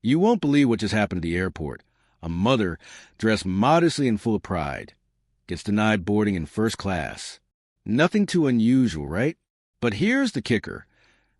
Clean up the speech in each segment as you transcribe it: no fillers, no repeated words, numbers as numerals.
You won't believe what just happened at the airport. A mother, dressed modestly and full of pride, gets denied boarding in first class. Nothing too unusual, right? But here's the kicker.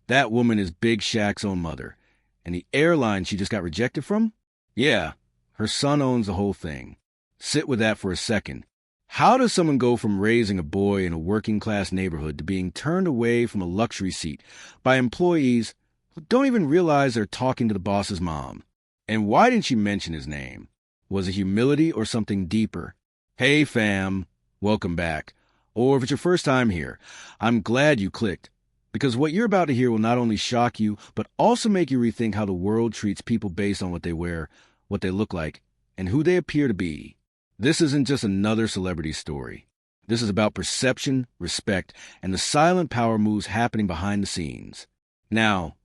That woman is Big Shaq's own mother. And the airline she just got rejected from? Yeah, her son owns the whole thing. Sit with that for a second. How does someone go from raising a boy in a working-class neighborhood to being turned away from a luxury seat by employees who don't even realize they're talking to the boss's mom? And why didn't she mention his name? Was it humility or something deeper? Hey, fam, welcome back. Or if it's your first time here, I'm glad you clicked. Because what you're about to hear will not only shock you, but also make you rethink how the world treats people based on what they wear, what they look like, and who they appear to be. This isn't just another celebrity story. This is about perception, respect, and the silent power moves happening behind the scenes. Now,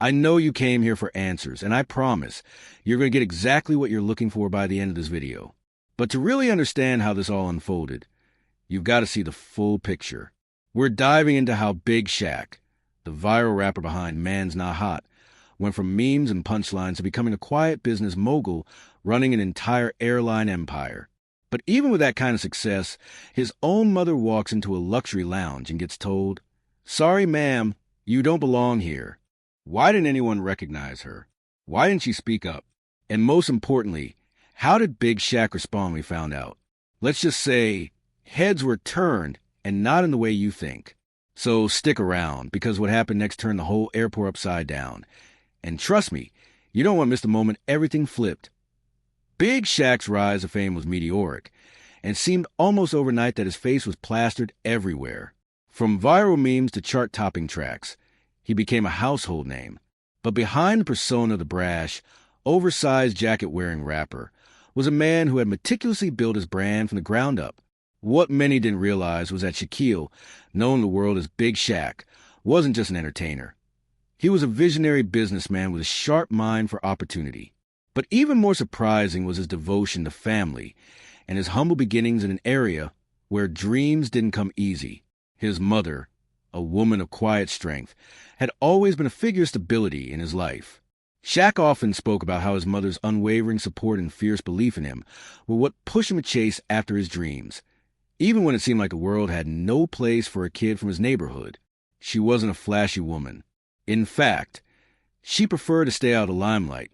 I know you came here for answers, and I promise you're going to get exactly what you're looking for by the end of this video. But to really understand how this all unfolded, you've got to see the full picture. We're diving into how Big Shaq, the viral rapper behind Man's Not Hot, went from memes and punchlines to becoming a quiet business mogul running an entire airline empire. But even with that kind of success, his own mother walks into a luxury lounge and gets told, "Sorry, ma'am, you don't belong here." Why didn't anyone recognize her? Why didn't she speak up? And most importantly, how did Big Shaq respond when he found out? Let's just say heads were turned, and not in the way you think. So stick around, because what happened next turned the whole airport upside down. And trust me, you don't want to miss the moment everything flipped. Big Shaq's rise to fame was meteoric, and seemed almost overnight that his face was plastered everywhere. From viral memes to chart-topping tracks, he became a household name. But behind the persona of the brash, oversized jacket-wearing rapper was a man who had meticulously built his brand from the ground up. What many didn't realize was that Shaquille, known in the world as Big Shaq, wasn't just an entertainer. He was a visionary businessman with a sharp mind for opportunity. But even more surprising was his devotion to family and his humble beginnings in an area where dreams didn't come easy. His mother, a woman of quiet strength, had always been a figure of stability in his life. Shaq often spoke about how his mother's unwavering support and fierce belief in him were what pushed him to chase after his dreams. Even when it seemed like the world had no place for a kid from his neighborhood, she wasn't a flashy woman. In fact, she preferred to stay out of the limelight,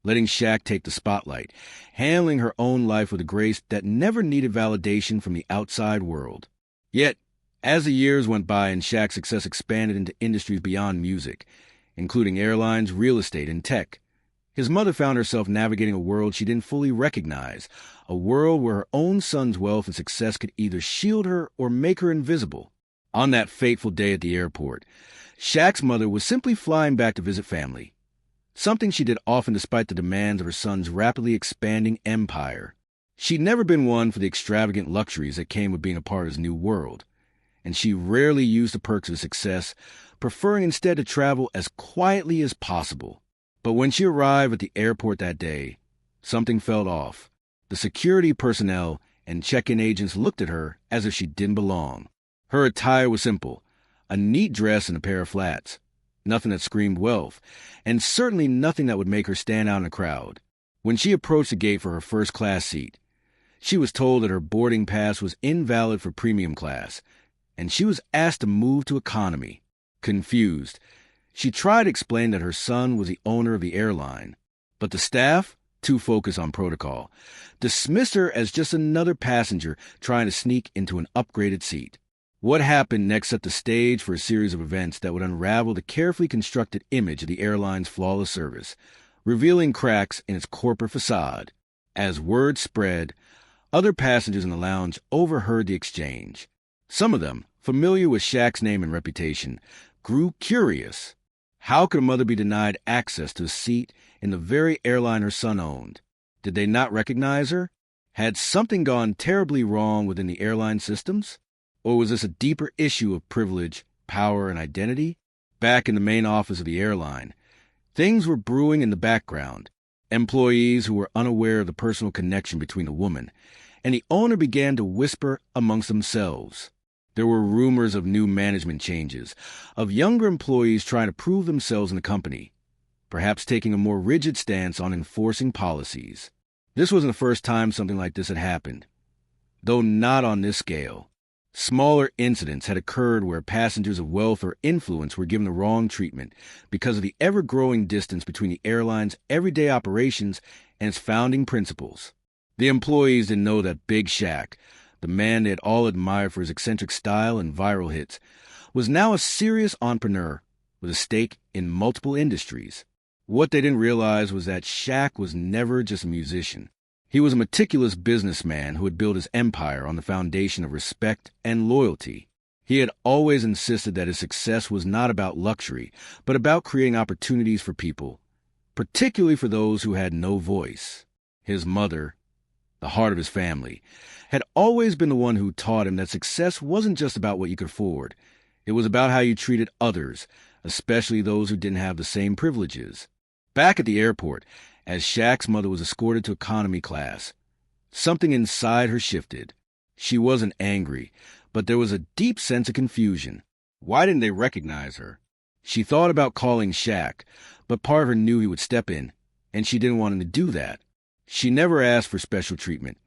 letting Shaq take the spotlight, handling her own life with a grace that never needed validation from the outside world. Yet, as the years went by and Shaq's success expanded into industries beyond music, including airlines, real estate, and tech, his mother found herself navigating a world she didn't fully recognize, a world where her own son's wealth and success could either shield her or make her invisible. On that fateful day at the airport, Shaq's mother was simply flying back to visit family, something she did often despite the demands of her son's rapidly expanding empire. She'd never been one for the extravagant luxuries that came with being a part of his new world, and she rarely used the perks of success, preferring instead to travel as quietly as possible. But when she arrived at the airport that day, something felt off. The security personnel and check-in agents looked at her as if she didn't belong. Her attire was simple, a neat dress and a pair of flats. Nothing that screamed wealth, and certainly nothing that would make her stand out in a crowd. When she approached the gate for her first-class seat, she was told that her boarding pass was invalid for premium class, and she was asked to move to economy. Confused, she tried to explain that her son was the owner of the airline, but the staff, too focused on protocol, dismissed her as just another passenger trying to sneak into an upgraded seat. What happened next set the stage for a series of events that would unravel the carefully constructed image of the airline's flawless service, revealing cracks in its corporate facade. As word spread, other passengers in the lounge overheard the exchange. Some of them, familiar with Shaq's name and reputation, grew curious. How could a mother be denied access to a seat in the very airline her son owned? Did they not recognize her? Had something gone terribly wrong within the airline systems? Or was this a deeper issue of privilege, power, and identity? Back in the main office of the airline, things were brewing in the background. Employees who were unaware of the personal connection between the woman and the owner began to whisper amongst themselves. There were rumors of new management changes, of younger employees trying to prove themselves in the company. perhaps taking a more rigid stance on enforcing policies. This wasn't the first time something like this had happened, though not on this scale. Smaller incidents had occurred where passengers of wealth or influence were given the wrong treatment because of the ever-growing distance between the airline's everyday operations and its founding principles. The employees didn't know that Big Shaq, the man they had all admired for his eccentric style and viral hits, was now a serious entrepreneur with a stake in multiple industries. What they didn't realize was that Shaq was never just a musician. He was a meticulous businessman who had built his empire on the foundation of respect and loyalty. He had always insisted that his success was not about luxury, but about creating opportunities for people, particularly for those who had no voice. His mother, the heart of his family, had always been the one who taught him that success wasn't just about what you could afford. It was about how you treated others, especially those who didn't have the same privileges. Back at the airport, as Shaq's mother was escorted to economy class, something inside her shifted. She wasn't angry, but there was a deep sense of confusion. Why didn't they recognize her? She thought about calling Shaq, but part of her knew he would step in, and she didn't want him to do that. She never asked for special treatment,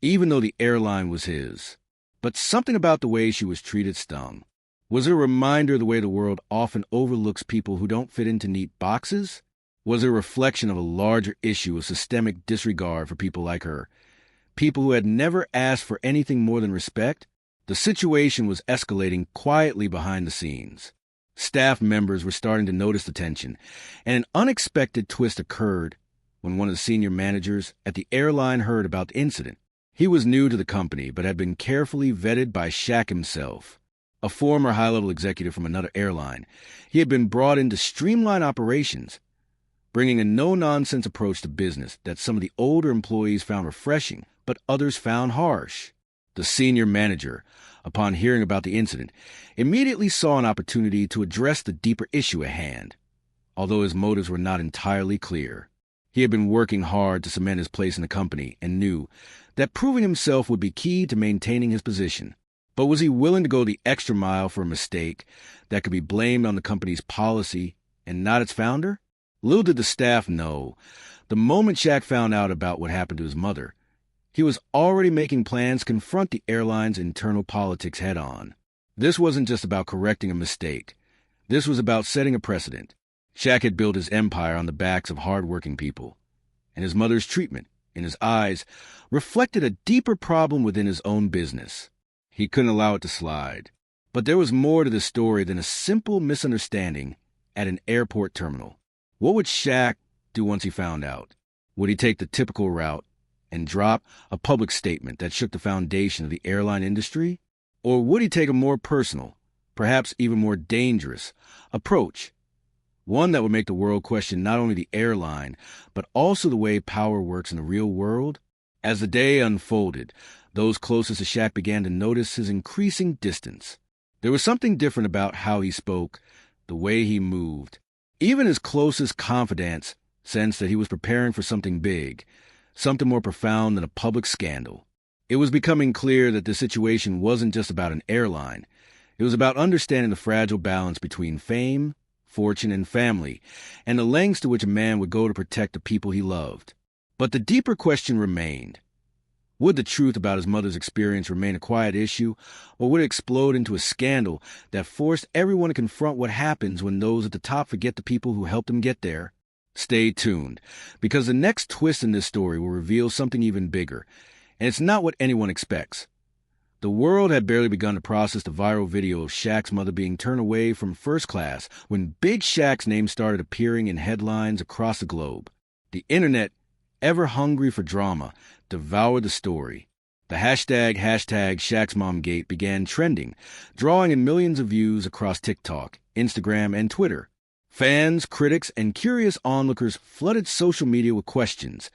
even though the airline was his. But something about the way she was treated stung. Was it a reminder of the way the world often overlooks people who don't fit into neat boxes? Was it a reflection of a larger issue of systemic disregard for people like her, people who had never asked for anything more than respect? The situation was escalating quietly behind the scenes. Staff members were starting to notice the tension, and an unexpected twist occurred when one of the senior managers at the airline heard about the incident. He was new to the company, but had been carefully vetted by Shaq himself. A former high-level executive from another airline, he had been brought in to streamline operations, bringing a no-nonsense approach to business that some of the older employees found refreshing, but others found harsh. The senior manager, upon hearing about the incident, immediately saw an opportunity to address the deeper issue at hand, although his motives were not entirely clear. He had been working hard to cement his place in the company and knew that proving himself would be key to maintaining his position. But was he willing to go the extra mile for a mistake that could be blamed on the company's policy and not its founder? Little did the staff know, the moment Shaq found out about what happened to his mother, he was already making plans to confront the airline's internal politics head-on. This wasn't just about correcting a mistake. This was about setting a precedent. Shaq had built his empire on the backs of hard-working people, and his mother's treatment, in his eyes, reflected a deeper problem within his own business. He couldn't allow it to slide. But there was more to this story than a simple misunderstanding at an airport terminal. What would Shaq do once he found out? Would he take the typical route and drop a public statement that shook the foundation of the airline industry? Or would he take a more personal, perhaps even more dangerous, approach? One that would make the world question not only the airline, but also the way power works in the real world? As the day unfolded, those closest to Shaq began to notice his increasing distance. There was something different about how he spoke, the way he moved. Even his closest confidants sensed that he was preparing for something big, something more profound than a public scandal. It was becoming clear that the situation wasn't just about an airline. It was about understanding the fragile balance between fame, fortune, and family, and the lengths to which a man would go to protect the people he loved. But the deeper question remained. Would the truth about his mother's experience remain a quiet issue, or would it explode into a scandal that forced everyone to confront what happens when those at the top forget the people who helped them get there? Stay tuned, because the next twist in this story will reveal something even bigger, and it's not what anyone expects. The world had barely begun to process the viral video of Shaq's mother being turned away from first class when Big Shaq's name started appearing in headlines across the globe. The internet, ever hungry for drama, devoured the story. The hashtag #Shaq'sMomGate began trending, drawing in millions of views across TikTok, Instagram, and Twitter. Fans, critics, and curious onlookers flooded social media with questions.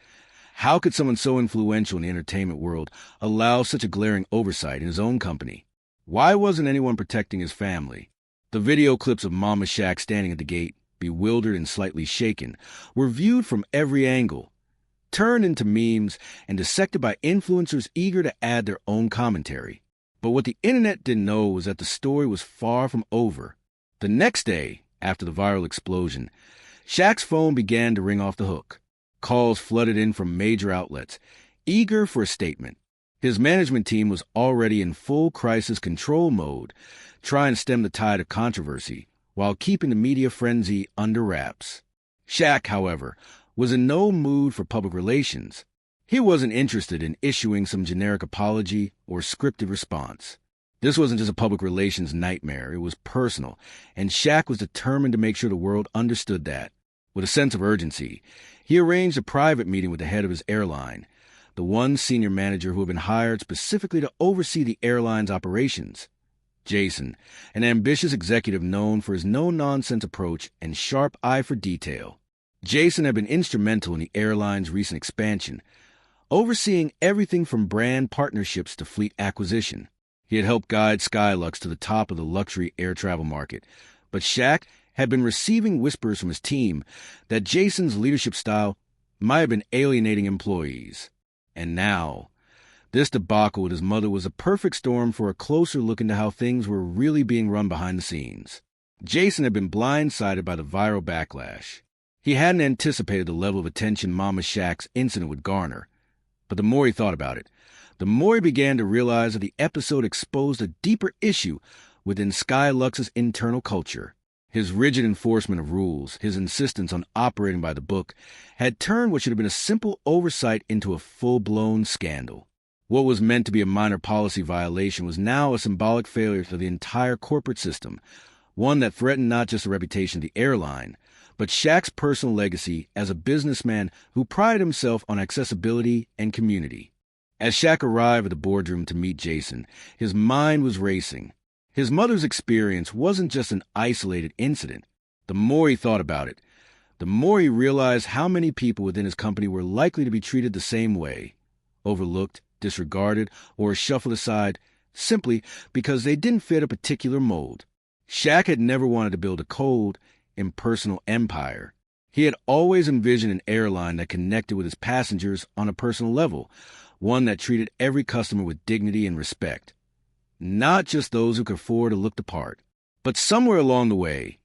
How could someone so influential in the entertainment world allow such a glaring oversight in his own company? Why wasn't anyone protecting his family? The video clips of Mama Shaq standing at the gate, bewildered and slightly shaken, were viewed from every angle, turned into memes, and dissected by influencers eager to add their own commentary. But what the internet didn't know was that the story was far from over. The next day, after the viral explosion, Shaq's phone began to ring off the hook. Calls flooded in from major outlets, eager for a statement. His management team was already in full crisis control mode, trying to stem the tide of controversy while keeping the media frenzy under wraps. Shaq, however, was in no mood for public relations. He wasn't interested in issuing some generic apology or scripted response. This wasn't just a public relations nightmare, it was personal, and Shaq was determined to make sure the world understood that. With a sense of urgency, he arranged a private meeting with the head of his airline, the one senior manager who had been hired specifically to oversee the airline's operations. Jason, an ambitious executive known for his no-nonsense approach and sharp eye for detail. Jason had been instrumental in the airline's recent expansion, overseeing everything from brand partnerships to fleet acquisition. He had helped guide Skylux to the top of the luxury air travel market, but Shaq had been receiving whispers from his team that Jason's leadership style might have been alienating employees. And now, this debacle with his mother was a perfect storm for a closer look into how things were really being run behind the scenes. Jason had been blindsided by the viral backlash. He hadn't anticipated the level of attention Mama Shaq's incident would garner. But the more he thought about it, the more he began to realize that the episode exposed a deeper issue within Skylux's internal culture. His rigid enforcement of rules, his insistence on operating by the book, had turned what should have been a simple oversight into a full-blown scandal. What was meant to be a minor policy violation was now a symbolic failure to the entire corporate system, one that threatened not just the reputation of the airline, but Shaq's personal legacy as a businessman who prided himself on accessibility and community. As Shaq arrived at the boardroom to meet Jason, his mind was racing. His mother's experience wasn't just an isolated incident. The more he thought about it, the more he realized how many people within his company were likely to be treated the same way, overlooked, disregarded, or shuffled aside simply because they didn't fit a particular mold. Shaq had never wanted to build a cold, impersonal empire. He had always envisioned an airline that connected with his passengers on a personal level, one that treated every customer with dignity and respect. Not just those who could afford to look the part. But somewhere along the way,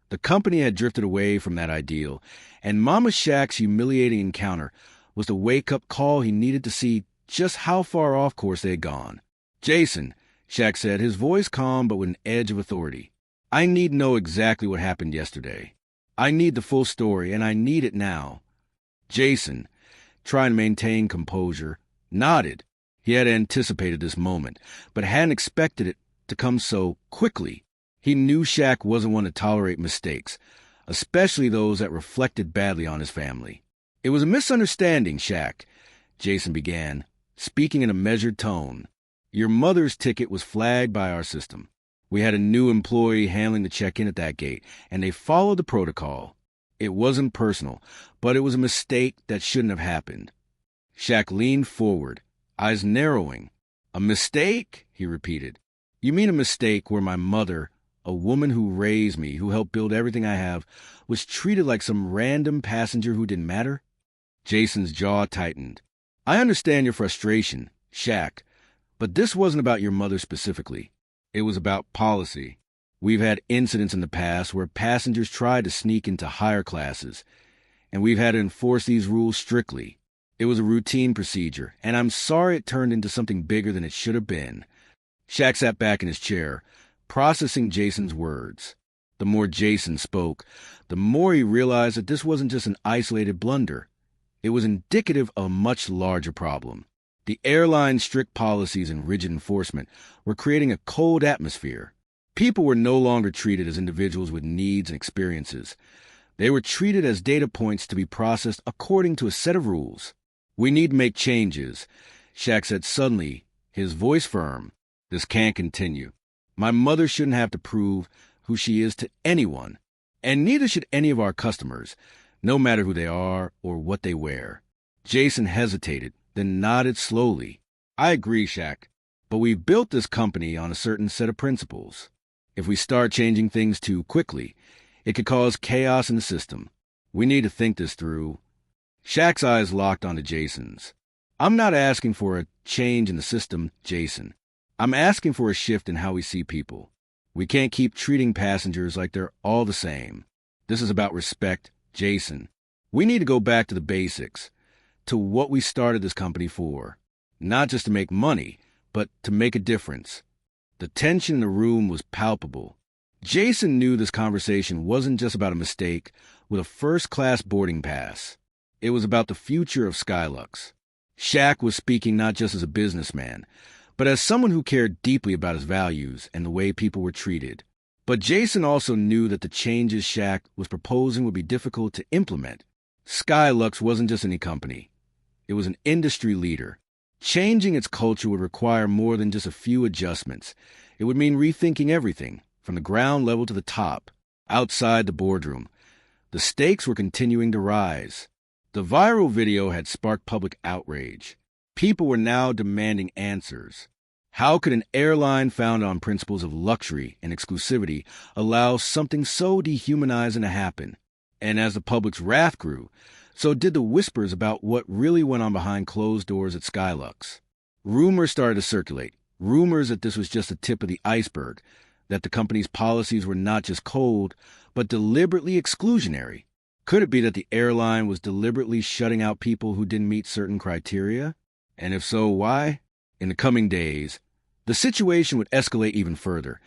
the company had drifted away from that ideal, and Mama Shaq's humiliating encounter was the wake-up call he needed to see just how far off course they had gone. "Jason," Shaq said, his voice calm but with an edge of authority, "I need to know exactly what happened yesterday. I need the full story, and I need it now." Jason, trying to maintain composure, nodded. He had anticipated this moment, but hadn't expected it to come so quickly. He knew Shaq wasn't one to tolerate mistakes, especially those that reflected badly on his family. "It was a misunderstanding, Shaq," Jason began, speaking in a measured tone. "Your mother's ticket was flagged by our system. We had a new employee handling the check-in at that gate, and they followed the protocol. It wasn't personal, but it was a mistake that shouldn't have happened." Shaq leaned forward, eyes narrowing. "A mistake?" he repeated. "You mean a mistake where my mother, a woman who raised me, who helped build everything I have, was treated like some random passenger who didn't matter?" Jason's jaw tightened. "I understand your frustration, Shaq, but this wasn't about your mother specifically. It was about policy. We've had incidents in the past where passengers tried to sneak into higher classes, and we've had to enforce these rules strictly. It was a routine procedure, and I'm sorry it turned into something bigger than it should have been." Shaq sat back in his chair, processing Jason's words. The more Jason spoke, the more he realized that this wasn't just an isolated blunder. It was indicative of a much larger problem. The airline's strict policies and rigid enforcement were creating a cold atmosphere. People were no longer treated as individuals with needs and experiences. They were treated as data points to be processed according to a set of rules. "We need to make changes," Shaq said suddenly, his voice firm. "This can't continue. My mother shouldn't have to prove who she is to anyone, and neither should any of our customers, no matter who they are or what they wear." Jason hesitated, then nodded slowly. "I agree, Shaq, but we've built this company on a certain set of principles. If we start changing things too quickly, it could cause chaos in the system. We need to think this through." Shaq's eyes locked onto Jason's. "I'm not asking for a change in the system, Jason. I'm asking for a shift in how we see people. We can't keep treating passengers like they're all the same. This is about respect, Jason, we need to go back to the basics, to what we started this company for. Not just to make money, but to make a difference. The tension in the room was palpable. Jason knew this conversation wasn't just about a mistake with a first-class boarding pass. It was about the future of Skylux. Shaq was speaking not just as a businessman, but as someone who cared deeply about his values and the way people were treated. But Jason also knew that the changes Shaq was proposing would be difficult to implement. Skylux wasn't just any company. It was an industry leader. Changing its culture would require more than just a few adjustments. It would mean rethinking everything, from the ground level to the top, outside the boardroom. The stakes were continuing to rise. The viral video had sparked public outrage. People were now demanding answers. How could an airline founded on principles of luxury and exclusivity allow something so dehumanizing to happen? And as the public's wrath grew, so did the whispers about what really went on behind closed doors at Skylux. Rumors started to circulate. Rumors that this was just the tip of the iceberg, that the company's policies were not just cold, but deliberately exclusionary. Could it be that the airline was deliberately shutting out people who didn't meet certain criteria? And if so, why? In the coming days, the situation would escalate even further,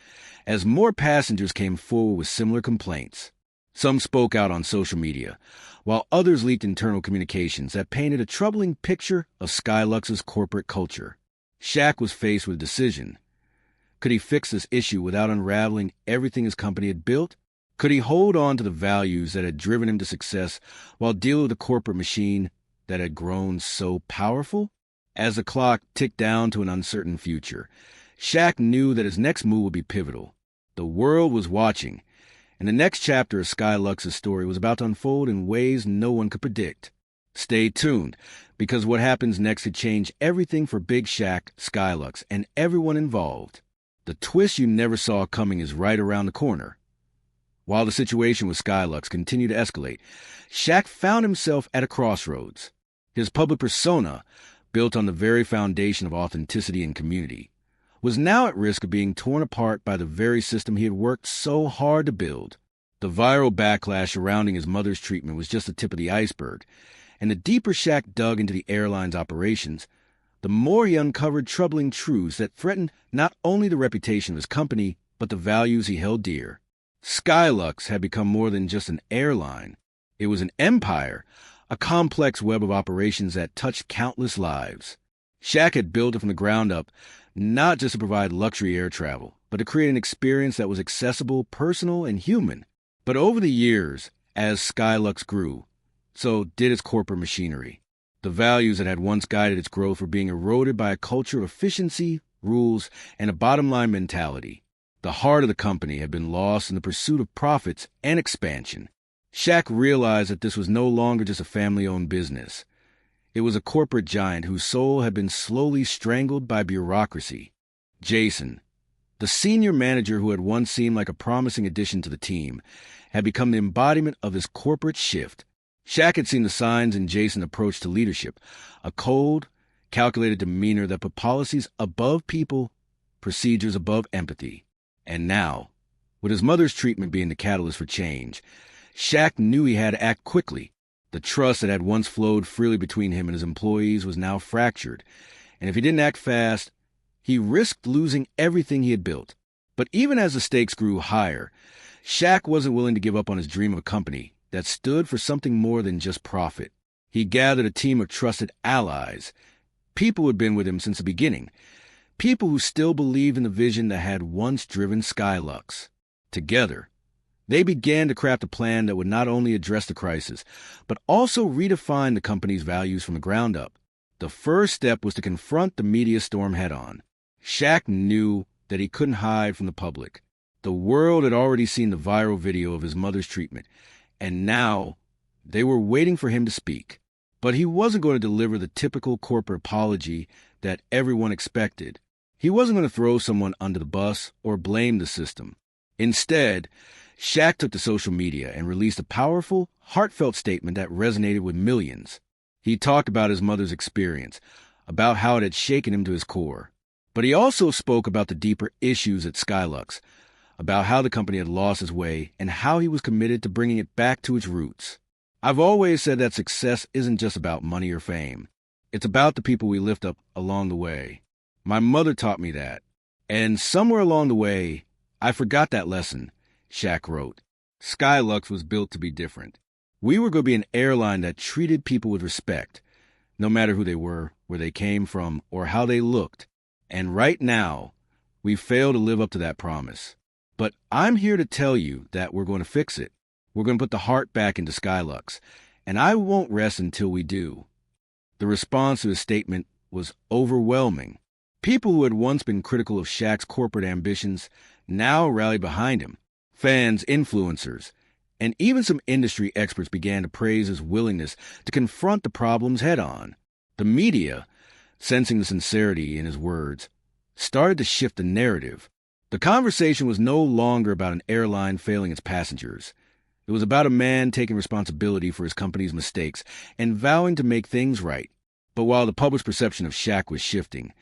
as more passengers came forward with similar complaints. Some spoke out on social media, while others leaked internal communications that painted a troubling picture of Skylux's corporate culture. Shaq was faced with a decision. Could he fix this issue without unraveling everything his company had built? Could he hold on to the values that had driven him to success while dealing with a corporate machine that had grown so powerful? As the clock ticked down to an uncertain future, Shaq knew that his next move would be pivotal. The world was watching, and the next chapter of Skylux's story was about to unfold in ways no one could predict. Stay tuned, because what happens next could change everything for Big Shaq, Skylux, and everyone involved. The twist you never saw coming is right around the corner. While the situation with Skylux continued to escalate, Shaq found himself at a crossroads. His public persona, built on the very foundation of authenticity and community, was now at risk of being torn apart by the very system he had worked so hard to build. The viral backlash surrounding his mother's treatment was just the tip of the iceberg, and the deeper Shaq dug into the airline's operations, the more he uncovered troubling truths that threatened not only the reputation of his company, but the values he held dear. Skylux had become more than just an airline. It was an empire, a complex web of operations that touched countless lives. Shaq had built it from the ground up, not just to provide luxury air travel, but to create an experience that was accessible, personal, and human. But over the years, as Skylux grew, so did its corporate machinery. The values that had once guided its growth were being eroded by a culture of efficiency, rules, and a bottom-line mentality. The heart of the company had been lost in the pursuit of profits and expansion. Shaq realized that this was no longer just a family-owned business. It was a corporate giant whose soul had been slowly strangled by bureaucracy. Jason, the senior manager who had once seemed like a promising addition to the team, had become the embodiment of this corporate shift. Shaq had seen the signs in Jason's approach to leadership, a cold, calculated demeanor that put policies above people, procedures above empathy. And now, with his mother's treatment being the catalyst for change, Shaq knew he had to act quickly. The trust that had once flowed freely between him and his employees was now fractured, and if he didn't act fast, he risked losing everything he had built. But even as the stakes grew higher, Shaq wasn't willing to give up on his dream of a company that stood for something more than just profit. He gathered a team of trusted allies, people who had been with him since the beginning, people who still believed in the vision that had once driven Skylux. Together, they began to craft a plan that would not only address the crisis, but also redefine the company's values from the ground up. The first step was to confront the media storm head-on. Shaq knew that he couldn't hide from the public. The world had already seen the viral video of his mother's treatment, and now they were waiting for him to speak. But he wasn't going to deliver the typical corporate apology that everyone expected. He wasn't going to throw someone under the bus or blame the system. Instead, Shaq took to social media and released a powerful, heartfelt statement that resonated with millions. He talked about his mother's experience, about how it had shaken him to his core. But he also spoke about the deeper issues at Skylux, about how the company had lost its way and how he was committed to bringing it back to its roots. I've always said that success isn't just about money or fame. It's about the people we lift up along the way. My mother taught me that. And somewhere along the way, I forgot that lesson, Shaq wrote. Skylux was built to be different. We were going to be an airline that treated people with respect, no matter who they were, where they came from, or how they looked. And right now, we fail to live up to that promise. But I'm here to tell you that we're going to fix it. We're going to put the heart back into Skylux, and I won't rest until we do. The response to his statement was overwhelming. People who had once been critical of Shaq's corporate ambitions now rallied behind him. Fans, influencers, and even some industry experts began to praise his willingness to confront the problems head-on. The media, sensing the sincerity in his words, started to shift the narrative. The conversation was no longer about an airline failing its passengers. It was about a man taking responsibility for his company's mistakes and vowing to make things right. But while the public's perception of Shaq was shifting,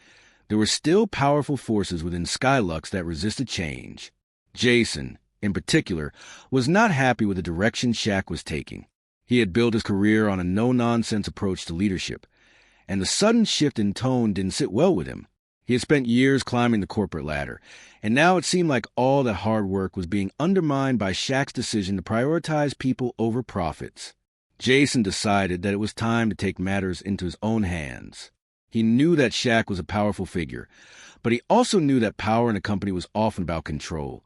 there were still powerful forces within Skylux that resisted change. Jason, in particular, was not happy with the direction Shaq was taking. He had built his career on a no-nonsense approach to leadership, and the sudden shift in tone didn't sit well with him. He had spent years climbing the corporate ladder, and now it seemed like all that hard work was being undermined by Shaq's decision to prioritize people over profits. Jason decided that it was time to take matters into his own hands. He knew that Shaq was a powerful figure, but he also knew that power in a company was often about control.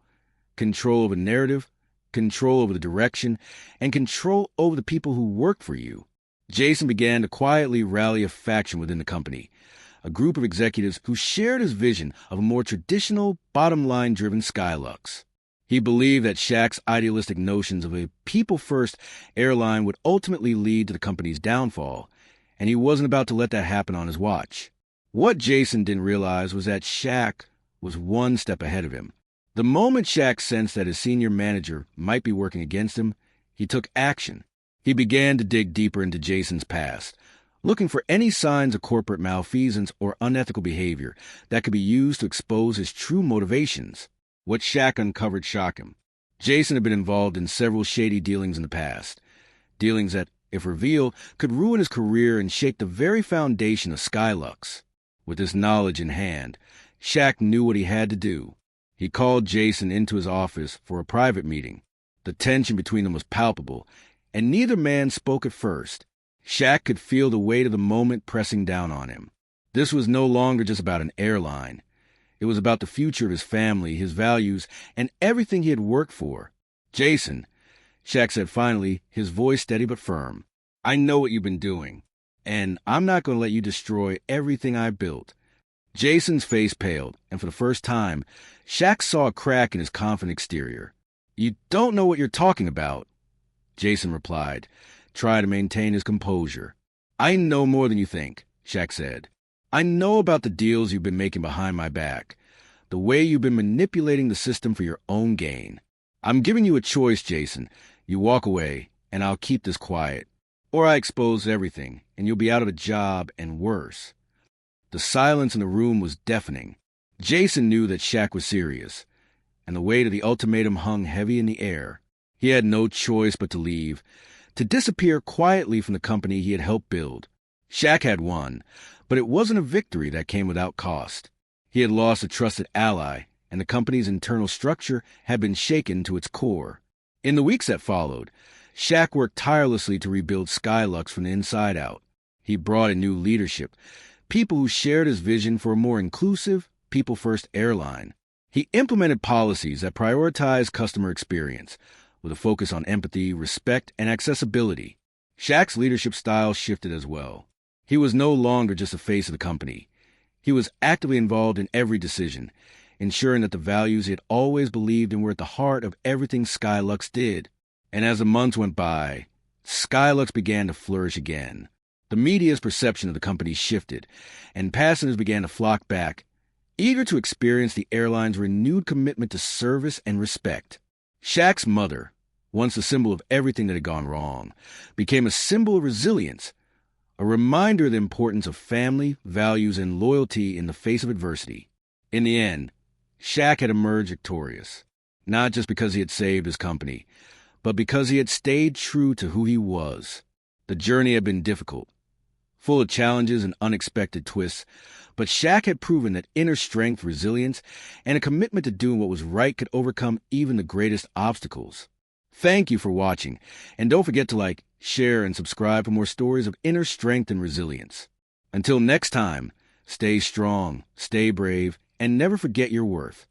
Control over the narrative, control over the direction, and control over the people who worked for you. Jason began to quietly rally a faction within the company, a group of executives who shared his vision of a more traditional, bottom-line-driven Skylux. He believed that Shaq's idealistic notions of a people-first airline would ultimately lead to the company's downfall, and he wasn't about to let that happen on his watch. What Jason didn't realize was that Shaq was one step ahead of him. The moment Shaq sensed that his senior manager might be working against him, he took action. He began to dig deeper into Jason's past, looking for any signs of corporate malfeasance or unethical behavior that could be used to expose his true motivations. What Shaq uncovered shocked him. Jason had been involved in several shady dealings in the past, dealings that, if revealed, could ruin his career and shake the very foundation of Skylux. With this knowledge in hand, Shaq knew what he had to do. He called Jason into his office for a private meeting. The tension between them was palpable, and neither man spoke at first. Shaq could feel the weight of the moment pressing down on him. This was no longer just about an airline. It was about the future of his family, his values, and everything he had worked for. Jason, Shaq said finally, his voice steady but firm, I know what you've been doing, and I'm not going to let you destroy everything I built. Jason's face paled, and for the first time, Shaq saw a crack in his confident exterior. You don't know what you're talking about, Jason replied, trying to maintain his composure. I know more than you think, Shaq said. I know about the deals you've been making behind my back, the way you've been manipulating the system for your own gain. I'm giving you a choice, Jason. You walk away, and I'll keep this quiet. Or I expose everything, and you'll be out of a job and worse. The silence in the room was deafening. Jason knew that Shaq was serious, and the weight of the ultimatum hung heavy in the air. He had no choice but to leave, to disappear quietly from the company he had helped build. Shaq had won, but it wasn't a victory that came without cost. He had lost a trusted ally, and the company's internal structure had been shaken to its core. In the weeks that followed, Shaq worked tirelessly to rebuild Skylux from the inside out. He brought in new leadership, people who shared his vision for a more inclusive, people-first airline. He implemented policies that prioritized customer experience, with a focus on empathy, respect, and accessibility. Shaq's leadership style shifted as well. He was no longer just the face of the company. He was actively involved in every decision, ensuring that the values he had always believed in were at the heart of everything Skylux did. And as the months went by, Skylux began to flourish again. The media's perception of the company shifted, and passengers began to flock back, eager to experience the airline's renewed commitment to service and respect. Shaq's mother, once a symbol of everything that had gone wrong, became a symbol of resilience, a reminder of the importance of family, values, and loyalty in the face of adversity. In the end, Shaq had emerged victorious, not just because he had saved his company, but because he had stayed true to who he was. The journey had been difficult, full of challenges and unexpected twists, but Shaq had proven that inner strength, resilience, and a commitment to doing what was right could overcome even the greatest obstacles. Thank you for watching, and don't forget to like, share, and subscribe for more stories of inner strength and resilience. Until next time, stay strong, stay brave, and never forget your worth.